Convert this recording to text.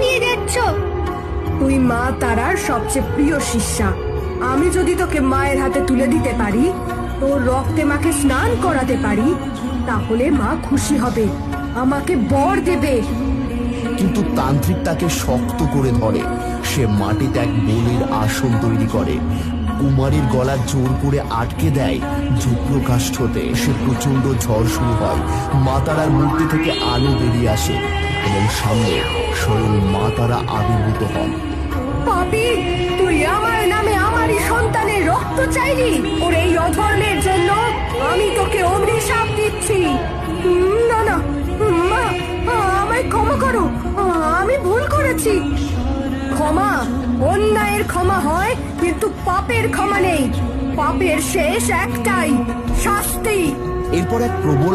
নিয়ে যাচ্ছ? তুই মা তারার সবচেয়ে প্রিয় শিষ্যা। আমি যদি তোকে মায়ের হাতে তুলে দিতে পারি, তোর রক্তে মাকে স্নান করাতে পারি, তাহলে মা খুশি হবে, আমাকে বর দেবে। কিন্তু তান্ত্রিক তাকে শক্ত করে ধরে। সে মাটিতে এক বলির আসন তৈরি করে, কুমারীর গলা জোর করে আটকে দেয়। যুগ্রকাষ্ঠ হতে সে প্রচন্ড ঝড় শুরু হয়। মা তারার মূর্তি থেকে আলো বেরিয়ে আসে এবং সামনে স্বয়ং মা তারা আবির্ভূত হন। পাপী, তুই আমার নামে আমারই সন্তানের রক্ত চাইলি। ওর এই অধর্মের জন্য আমি তোকে অভিশাপ দিচ্ছি। না না মা, আমায় ক্ষমা করো, আমি ভুল করেছি। ক্ষমা অন্যায়ের ক্ষমা হয়, কিন্তু পাপের ক্ষমা নেই। পাপের শেষ একটাই, শাস্তি। এরপর এক প্রবল